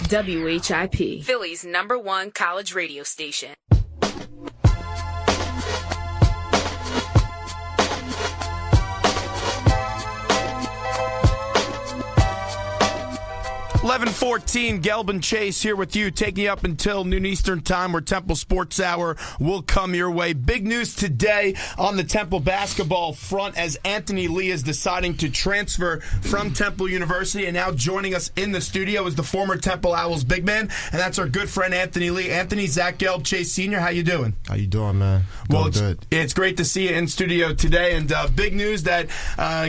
WHIP, Philly's #1 college radio station. (11:14), Gelb and Chase here with you, taking you up until noon Eastern time, where Temple Sports Hour will come your way. Big news today on the Temple basketball front, as Anthony Lee is deciding to transfer from Temple University, and now joining us in the studio is the former Temple Owls big man, and that's our good friend Anthony Lee. Anthony, Zach Gelb, Chase Sr., how you doing? How you doing, man? Well, it's great to see you in studio today, and big news that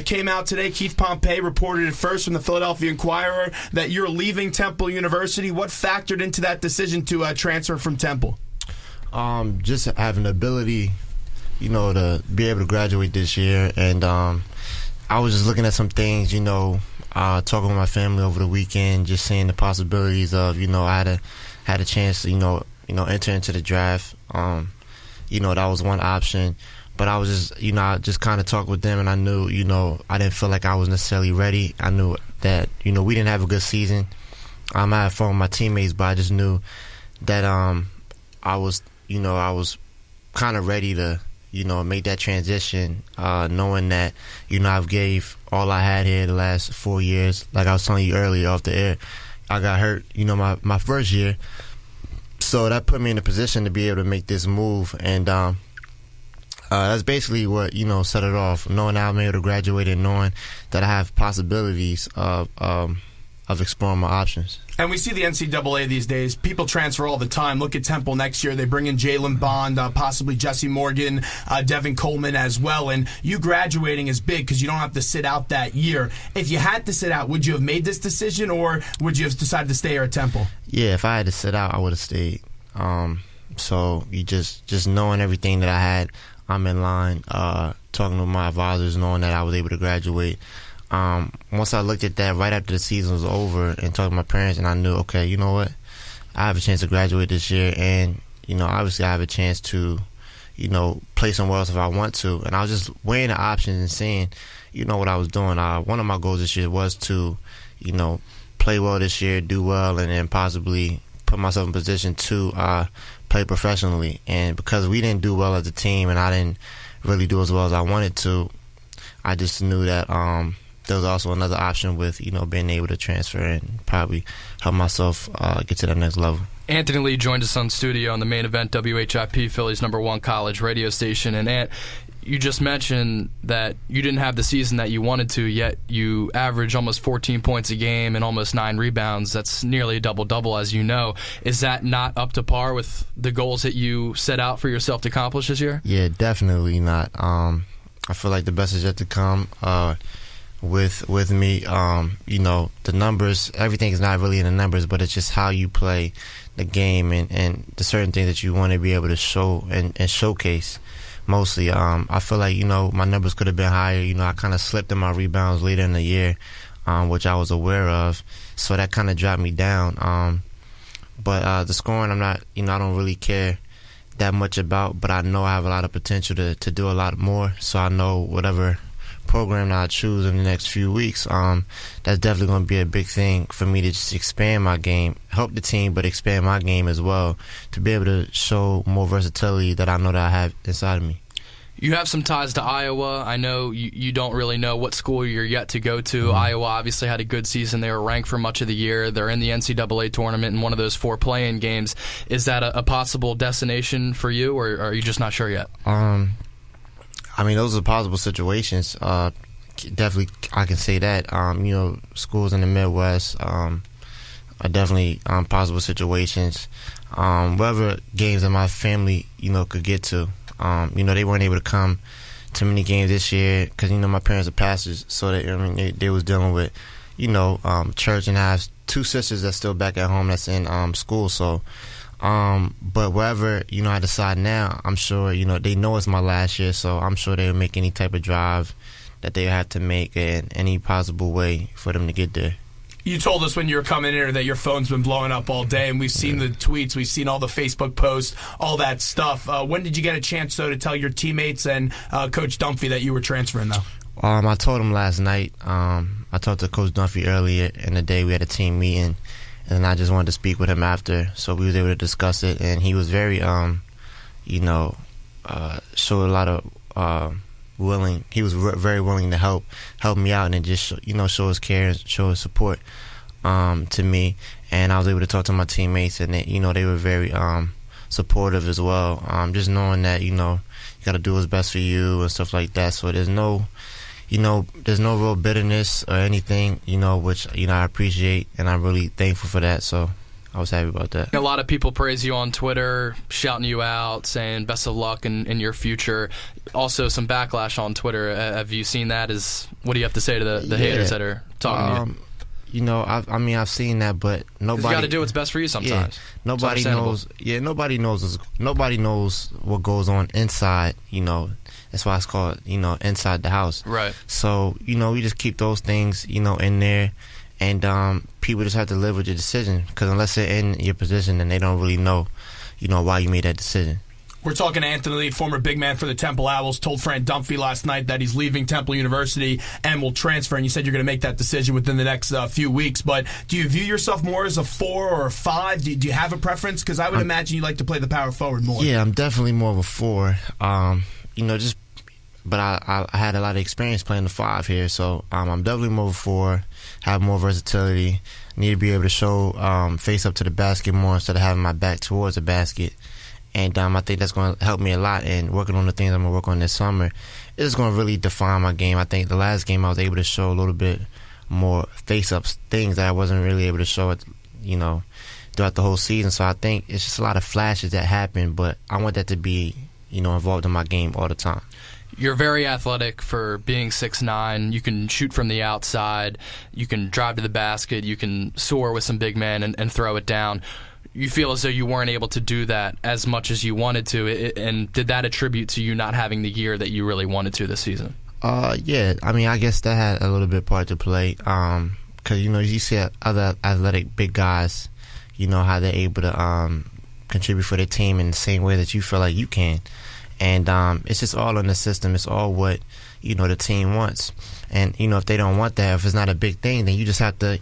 came out today. Keith Pompey reported it first from the Philadelphia Inquirer that you're leaving Temple University. What factored into that decision to transfer from Temple? Just having the ability, to be able to graduate this year. And I was just looking at some things, talking with my family over the weekend, just seeing the possibilities of, I had a chance to, enter into the draft. That was one option. But I was just, I just kind of talked with them, and I knew, I didn't feel like I was necessarily ready. I knew that, we didn't have a good season. I had fun with my teammates, but I just knew that I was kind of ready to, make that transition, knowing that, I've gave all I had here the last 4 years. Like I was telling you earlier off the air, I got hurt, my first year. So that put me in a position to be able to make this move, and that's basically what, set it off, knowing that I'm able to graduate and knowing that I have possibilities of exploring my options. And we see the NCAA these days. People transfer all the time. Look at Temple next year. They bring in Jalen Bond, possibly Jesse Morgan, Devin Coleman as well. And you graduating is big because you don't have to sit out that year. If you had to sit out, would you have made this decision, or would you have decided to stay here at Temple? Yeah, if I had to sit out, I would have stayed. So you just knowing everything that I had, I'm in line, talking to my advisors, knowing that I was able to graduate. Once I looked at that right after the season was over and talked to my parents, and I knew, okay, you know what? I have a chance to graduate this year, and, obviously I have a chance to, play somewhere else if I want to. And I was just weighing the options and seeing, what I was doing. One of my goals this year was to, play well this year, do well, and then possibly put myself in position to play professionally. And because we didn't do well as a team and I didn't really do as well as I wanted to, I just knew that there was also another option with, being able to transfer and probably help myself get to that next level. Anthony Lee joined us on studio on the main event, WHIP, Philly's #1 college radio station. And Ant, you just mentioned that you didn't have the season that you wanted to, yet you average almost 14 points a game and almost 9 rebounds. That's nearly a double-double, as you know. Is that not up to par with the goals that you set out for yourself to accomplish this year? Yeah, definitely not. I feel like the best is yet to come. With me, the numbers, everything is not really in the numbers, but it's just how you play the game and the certain things that you want to be able to show and showcase. Mostly, I feel like, my numbers could have been higher. I kind of slipped in my rebounds later in the year, which I was aware of. So that kind of dropped me down. But the scoring, I'm not, I don't really care that much about, but I know I have a lot of potential to do a lot more. So I know whatever program that I choose in the next few weeks, that's definitely going to be a big thing for me to just expand my game, help the team, but expand my game as well, to be able to show more versatility that I know that I have inside of me. You have some ties to Iowa. I know you don't really know what school you're yet to go to. Mm-hmm. Iowa obviously had a good season. They were ranked for much of the year. They're in the NCAA tournament in one of those 4 play-in games. Is that a possible destination for you, or are you just not sure yet? Those are possible situations. Definitely, I can say that. Schools in the Midwest are definitely possible situations. Whatever games that my family, could get to. They weren't able to come to many games this year because, my parents are pastors, so they was dealing with, church, and I have 2 sisters that's still back at home that's in school. So, but wherever, I decide now, I'm sure, they know it's my last year, so I'm sure they'll make any type of drive that they have to make in any possible way for them to get there. You told us when you were coming in here that your phone's been blowing up all day, and we've seen the tweets, we've seen all the Facebook posts, all that stuff. When did you get a chance, though, to tell your teammates and Coach Dunphy that you were transferring, though? I told him last night. I talked to Coach Dunphy earlier in the day. We had a team meeting, and I just wanted to speak with him after, so we was able to discuss it, and he was very, showed a lot of willing. He was very willing to help me out, and just show his care and show his support to me. And I was able to talk to my teammates, and they were very supportive as well. Just knowing that you got to do what's best for you and stuff like that. So there's no real bitterness or anything, which I appreciate, and I'm really thankful for that. So I was happy about that. A lot of people praise you on Twitter, shouting you out, saying best of luck in your future. Also, some backlash on Twitter. Have you seen that? What do you have to say to the haters that are talking to you? I've seen that, but nobody. You got to do what's best for you sometimes. Yeah, nobody knows. Yeah, nobody knows. Nobody knows what goes on inside. That's why it's called, inside the house. Right. So we just keep those things, in there, and people just have to live with your decision, because unless they're in your position, then they don't really know, why you made that decision. We're talking to Anthony Lee, former big man for the Temple Owls, told Fran Dunphy last night that he's leaving Temple University and will transfer, and you said you're going to make that decision within the next few weeks. But do you view yourself more as a 4 or a 5? Do you have a preference? Because I would imagine you like to play the power forward more. Yeah, I'm definitely more of a 4. But I had a lot of experience playing the 5 here, so I'm definitely more of a 4, have more versatility, need to be able to show face up to the basket more instead of having my back towards the basket. And I think that's going to help me a lot, and working on the things I'm going to work on this summer is going to really define my game. I think the last game I was able to show a little bit more face-up things that I wasn't really able to show throughout the whole season. So I think it's just a lot of flashes that happen, but I want that to be, involved in my game all the time. You're very athletic for being 6'9". You can shoot from the outside. You can drive to the basket. You can soar with some big men and throw it down. You feel as though you weren't able to do that as much as you wanted to, and did that attribute to you not having the year that you really wanted to this season? Yeah. I guess that had a little bit part to play, because you see other athletic big guys, how they're able to contribute for their team in the same way that you feel like you can, and it's just all in the system. It's all what the team wants, and if they don't want that, if it's not a big thing, then you just have to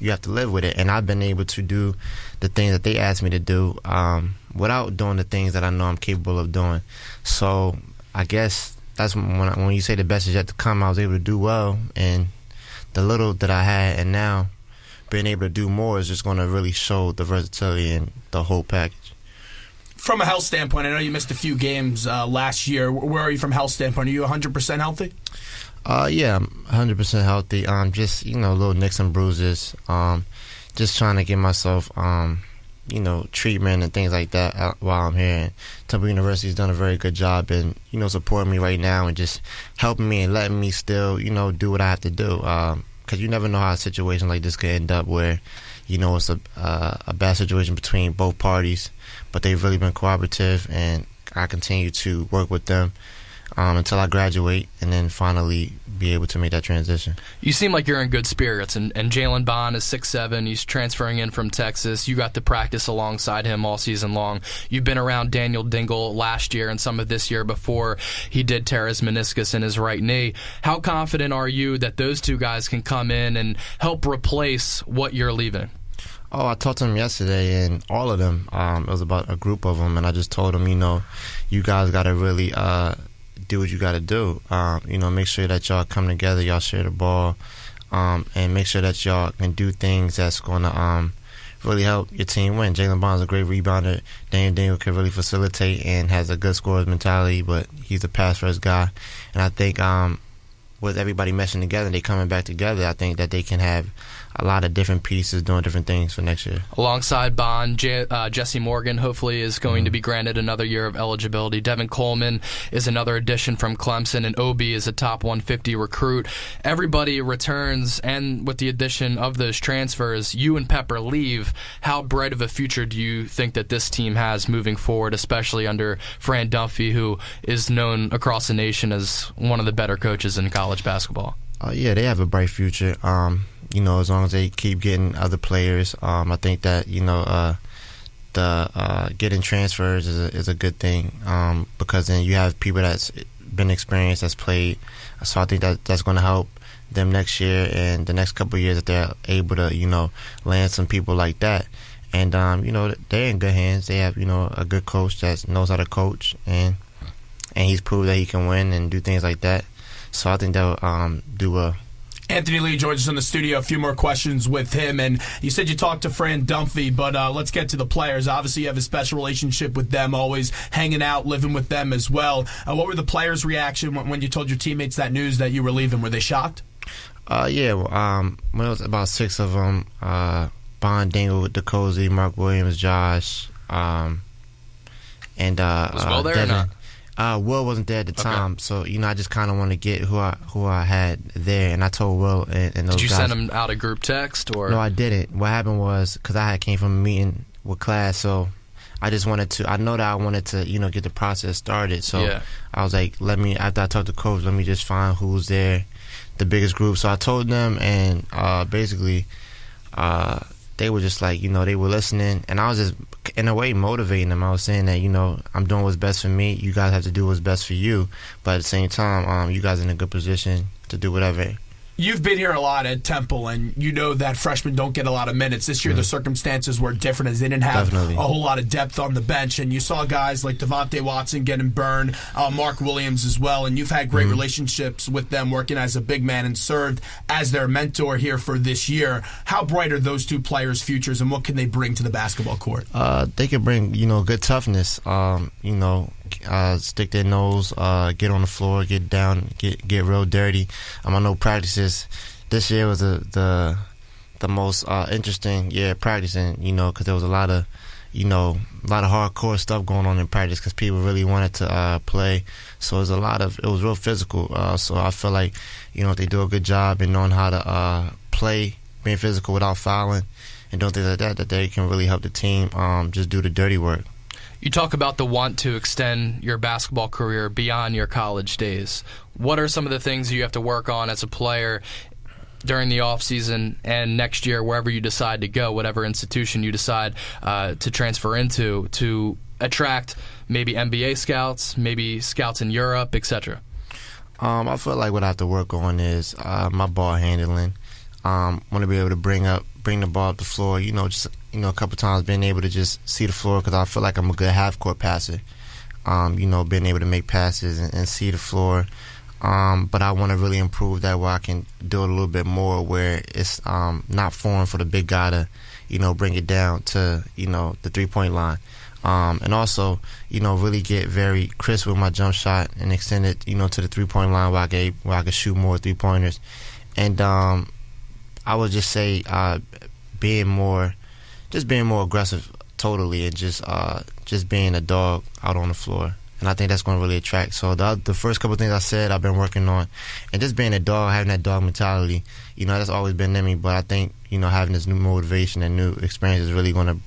you have to live with it. And I've been able to do the things that they asked me to do without doing the things that I know I'm capable of doing. So I guess that's when you say the best is yet to come, I was able to do well. And the little that I had, and now being able to do more, is just going to really show the versatility and the whole package. From a health standpoint, I know you missed a few games last year. Where are you from a health standpoint? Are you 100% healthy? Yeah, I'm 100% healthy. Just little nicks and bruises. Just trying to give myself treatment and things like that while I'm here. And Temple University's done a very good job in supporting me right now and just helping me and letting me still do what I have to do. Because you never know how a situation like this could end up, where it's a bad situation between both parties, but they've really been cooperative, and I continue to work with them until I graduate, and then finally be able to make that transition. You seem like you're in good spirits, and Jalen Bond is 6'7". He's transferring in from Texas. You got to practice alongside him all season long. You've been around Daniel Dingle last year and some of this year before he did tear his meniscus in his right knee. How confident are you that those two guys can come in and help replace what you're leaving? Oh, I talked to them yesterday, and all of them, it was about a group of them, and I just told them, you guys got to really do what you got to do. Make sure that y'all come together, y'all share the ball, and make sure that y'all can do things that's going to really help your team win. Jalen Bond's a great rebounder. Daniel Dingle can really facilitate and has a good scorer's mentality, but he's a pass-first guy. And I think with everybody meshing together, they coming back together, I think that they can have a lot of different pieces doing different things for next year. Alongside Bond, Jesse Morgan hopefully is going to be granted another year of eligibility. Devin Coleman is another addition from Clemson, and Obi is a top 150 recruit. Everybody returns, and with the addition of those transfers, you and Pepper leave. How bright of a future do you think that this team has moving forward, especially under Fran Dunphy, who is known across the nation as one of the better coaches in college basketball? Yeah, they have a bright future. As long as they keep getting other players, I think that the getting transfers is a good thing, because then you have people that's been experienced, that's played. So I think that's going to help them next year and the next couple of years, if they're able to, land some people like that. And, they're in good hands. They have, a good coach that knows how to coach, and he's proved that he can win and do things like that. So I think they'll do well. Anthony Lee joins us in the studio. A few more questions with him. And you said you talked to Fran Dunphy, but let's get to the players. Obviously, you have a special relationship with them, always hanging out, living with them as well. What were the players' reaction when you told your teammates that news that you were leaving? Were they shocked? Yeah. When it was about 6 of them, Bond Dingle, DeCozy, Mark Williams, Josh, and was Will there Devin. or not? Will wasn't there at the time, so I just kind of want to get who I had there, and I told Will and those guys. Did you send him out a group text or? No, I didn't. What happened was because I came from a meeting with class, so I just wanted to. I know that I wanted to, get the process started. So yeah. I was like, after I talked to coach, let me just find who's there, the biggest group. So I told them, and basically, they were just like, they were listening, and I was just, in a way, motivating them. I was saying that, I'm doing what's best for me. You guys have to do what's best for you. But at the same time, you guys are in a good position to do whatever. You've been here a lot at Temple, and you know that freshmen don't get a lot of minutes. This year, the circumstances were different as they didn't have a whole lot of depth on the bench. And you saw guys like Devontae Watson getting burned, Mark Williams as well. And you've had great relationships with them working as a big man and served as their mentor here for this year. How bright are those two players' futures, and what can they bring to the basketball court? They can bring, good toughness, stick their nose, get on the floor, get down, get real dirty. I know practices this year was the most interesting year practicing, because there was a lot of hardcore stuff going on in practice because people really wanted to play. So it was real physical. So I feel like, if they do a good job in knowing how to play, being physical without fouling and doing things like that they can really help the team just do the dirty work. You talk about the want to extend your basketball career beyond your college days. What are some of the things you have to work on as a player during the offseason and next year, wherever you decide to go, whatever institution you decide to transfer into, to attract maybe NBA scouts, maybe scouts in Europe, etc.? I feel like what I have to work on is my ball handling. Want to be able to bring the ball up the floor, a couple times being able to just see the floor because I feel like I'm a good half-court passer, being able to make passes and see the floor. But I want to really improve that where I can do it a little bit more where it's not foreign for the big guy to, bring it down to, the three-point line. And also, really get very crisp with my jump shot and extend it, to the three-point line where I can shoot more three-pointers. And I would just say being more aggressive totally and just being a dog out on the floor. And I think that's going to really attract. So the first couple of things I said I've been working on. And just being a dog, having that dog mentality, that's always been in me. But I think, having this new motivation and new experience is really going to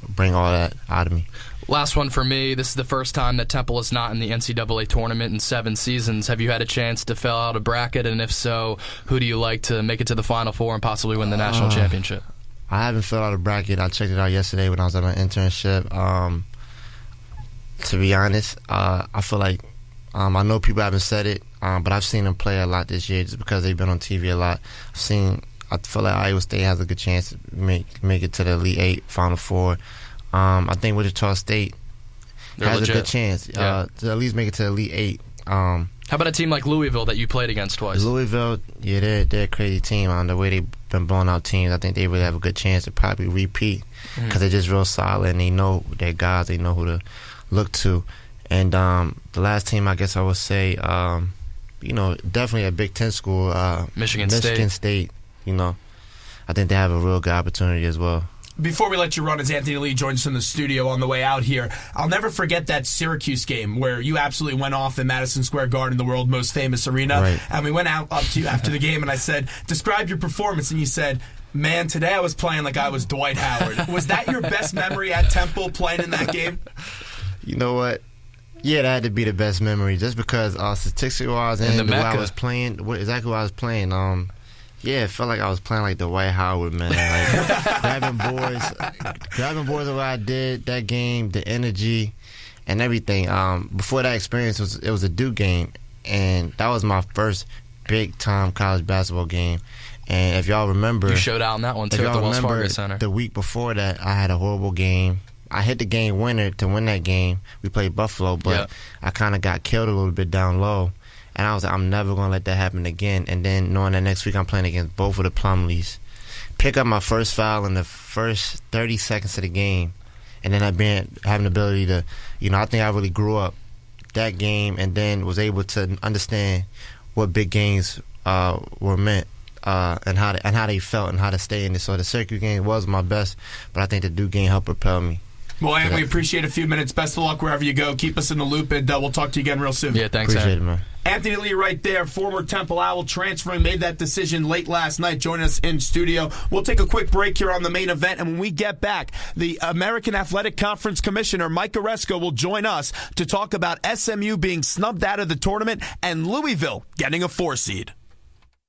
bring all that out of me. Last one for me. This is the first time that Temple is not in the NCAA tournament in 7 seasons. Have you had a chance to fill out a bracket? And if so, who do you like to make it to the Final Four and possibly win the national championship? I haven't filled out a bracket. I checked it out yesterday when I was at my internship. To be honest, I feel like I know people haven't said it, but I've seen them play a lot this year just because they've been on TV a lot. I feel like Iowa State has a good chance to make it to the Elite Eight, Final Four. I think Wichita State has a good chance to at least make it to the Elite Eight. How about a team like Louisville that you played against twice? Louisville, yeah, they're a crazy team. On the way they've been blowing out teams, I think they really have a good chance to probably repeat because they're just real solid and they know their guys, they know who to look to. And the last team, I guess I would say, definitely a Big Ten school, Michigan State. I think they have a real good opportunity as well. Before we let you run, as Anthony Lee joins us in the studio on the way out here, I'll never forget that Syracuse game where you absolutely went off in Madison Square Garden, the world's most famous arena. Right. And we went up to you after the game, and I said, describe your performance. And you said, man, today I was playing like I was Dwight Howard. Was that your best memory at Temple, playing in that game? You know what? Yeah, that had to be the best memory just because statistics-wise and the way I was playing, exactly what I was playing. Yeah, it felt like I was playing like Dwight Howard, man. Like grabbing boys the way I did that game, the energy and everything. Before that experience, it was a Duke game, and that was my first big-time college basketball game. And if y'all remember... You showed out in that one, too, at the Wells Fargo Center. The week before that, I had a horrible game. I hit the game winner to win that game. We played Buffalo, but I kind of got killed a little bit down low. And I was like, I'm never going to let that happen again. And then knowing that next week I'm playing against both of the Plumleys, pick up my first foul in the first 30 seconds of the game, and then having the ability to, I think I really grew up that game and then was able to understand what big games were meant and how they felt and how to stay in it. So the Syracuse game was my best, but I think the Duke game helped propel me. Well, and we appreciate a few minutes. Best of luck wherever you go. Keep us in the loop, and we'll talk to you again real soon. Yeah, thanks, Appreciate it, man. Anthony Lee right there, former Temple Owl, transferring, made that decision late last night, joining us in studio. We'll take a quick break here on the main event, and when we get back, the American Athletic Conference Commissioner, Mike Oresko, will join us to talk about SMU being snubbed out of the tournament and Louisville getting a 4 seed.